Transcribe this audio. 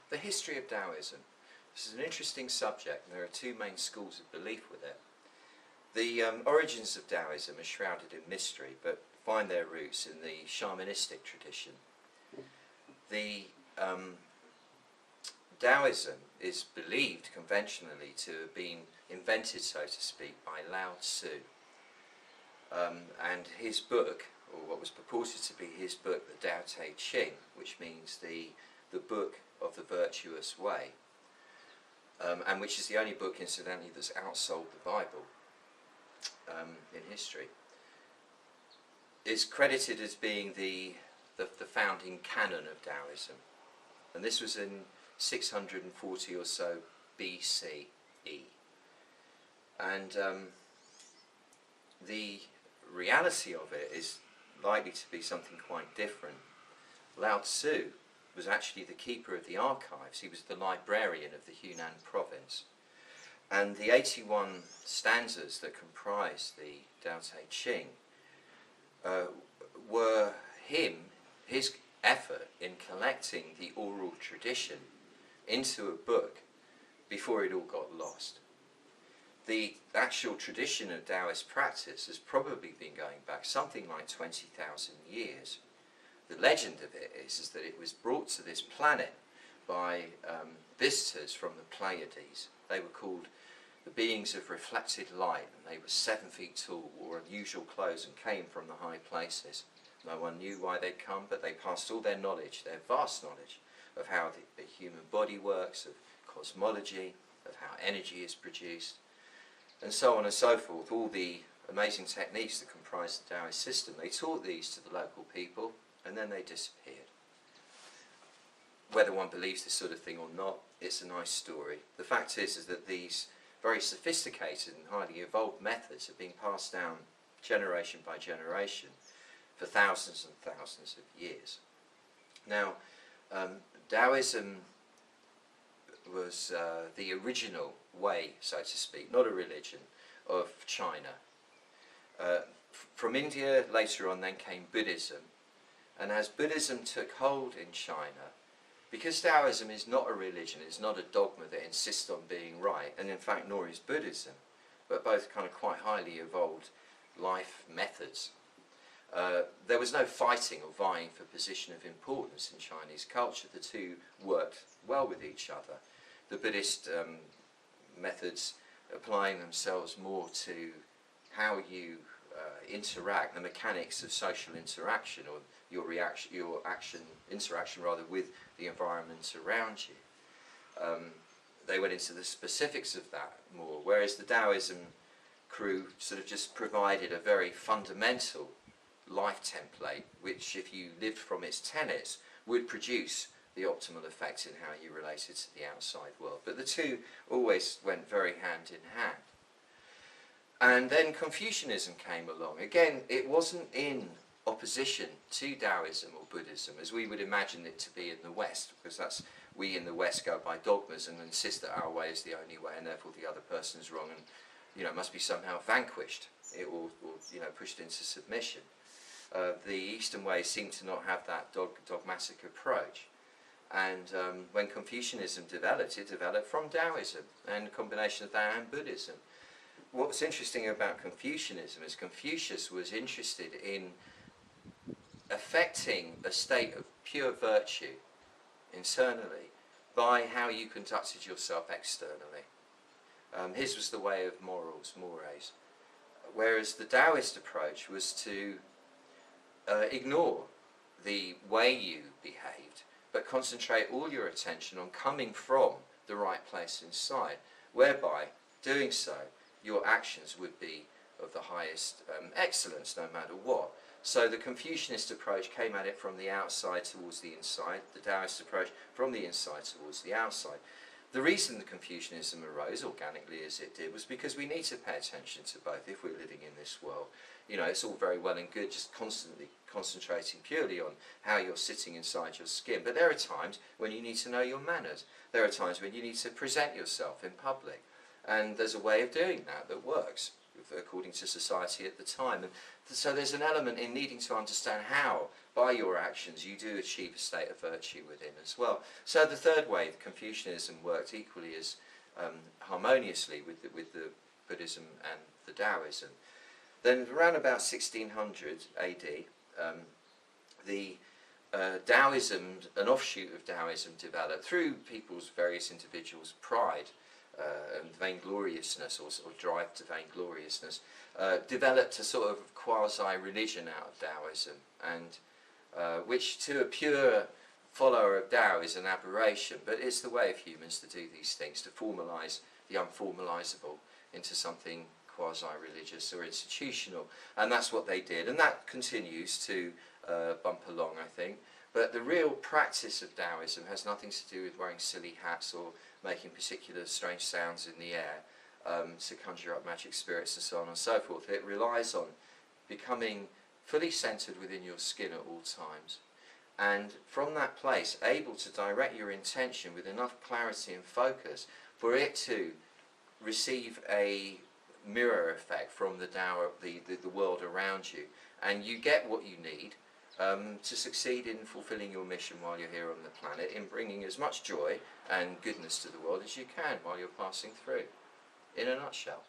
The history of Taoism. This is an interesting subject, and there are two main schools of belief with it. The origins of Taoism are shrouded in mystery, but find their roots in the shamanistic tradition. The Taoism is believed conventionally to have been invented, so to speak, by Lao Tzu. And his book, or what was purported to be his book, the Tao Te Ching, which means the book of the virtuous way, and which is the only book, incidentally, that's outsold the Bible in history, is credited as being the founding canon of Taoism. And this was in 640 or so BCE. And the reality of it is likely to be something quite different. Lao Tzu was actually the keeper of the archives. He was the librarian of the Hunan province. And the 81 stanzas that comprise the Tao Te Ching were his effort in collecting the oral tradition into a book before it all got lost. The actual tradition of Taoist practice has probably been going back something like 20,000 years. The legend of it is that it was brought to this planet by visitors from the Pleiades. They were called the beings of reflected light, and they were 7 feet tall, wore unusual clothes, and came from the high places. No one knew why they'd come, but they passed all their knowledge, their vast knowledge, of how the human body works, of cosmology, of how energy is produced, and so on and so forth. All the amazing techniques that comprise the Taoist system, they taught these to the local people, and then they disappeared. Whether one believes this sort of thing or not, it's a nice story. The fact is that these very sophisticated and highly evolved methods have been passed down generation by generation for thousands and thousands of years. Now, Taoism was the original way, so to speak, not a religion, of China. From India, later on, then came Buddhism. And as Buddhism took hold in China, because Taoism is not a religion, it's not a dogma that insists on being right, and in fact nor is Buddhism, but both kind of quite highly evolved life methods. There was no fighting or vying for position of importance in Chinese culture. The two worked well with each other. The Buddhist methods applying themselves more to how you interact, the mechanics of social interaction, or your interaction rather, with the environment around you. They went into the specifics of that more, whereas the Taoism crew sort of just provided a very fundamental life template, which, if you lived from its tenets, would produce the optimal effect in how you related to the outside world. But the two always went very hand in hand. And then Confucianism came along. Again, it wasn't in opposition to Taoism or Buddhism as we would imagine it to be in the West, because we in the West go by dogmas and insist that our way is the only way, and therefore the other person is wrong and must be somehow vanquished or pushed into submission. The Eastern ways seem to not have that dogmatic approach. And when Confucianism developed, it developed from Taoism and a combination of that and Buddhism. What's interesting about Confucianism is Confucius was interested in affecting a state of pure virtue internally by how you conducted yourself externally. His was the way of morals, mores. Whereas the Taoist approach was to ignore the way you behaved, but concentrate all your attention on coming from the right place inside, whereby doing so your actions would be of the highest excellence no matter what. So the Confucianist approach came at it from the outside towards the inside, the Taoist approach from the inside towards the outside. The reason the Confucianism arose, organically as it did, was because we need to pay attention to both if we're living in this world. It's all very well and good just constantly concentrating purely on how you're sitting inside your skin, but there are times when you need to know your manners. There are times when you need to present yourself in public, and there's a way of doing that works according to society at the time. And so there's an element in needing to understand how by your actions you do achieve a state of virtue within as well. So the third way, Confucianism, worked equally as harmoniously with the Buddhism and the Taoism. Then around about 1600 AD, the Taoism, an offshoot of Taoism, developed through various individuals' pride and vaingloriousness, or drive to vaingloriousness, developed a sort of quasi-religion out of Taoism, and which to a pure follower of Tao is an aberration, but it's the way of humans to do these things, to formalise the unformalisable into something quasi-religious or institutional, and that's what they did, and that continues to bump along, I think. But the real practice of Taoism has nothing to do with wearing silly hats or making particular strange sounds in the air to conjure up magic spirits and so on and so forth. It relies on becoming fully centred within your skin at all times, and from that place able to direct your intention with enough clarity and focus for it to receive a mirror effect from the Tao, the world around you, and you get what you need to succeed in fulfilling your mission while you're here on the planet, in bringing as much joy and goodness to the world as you can while you're passing through, in a nutshell.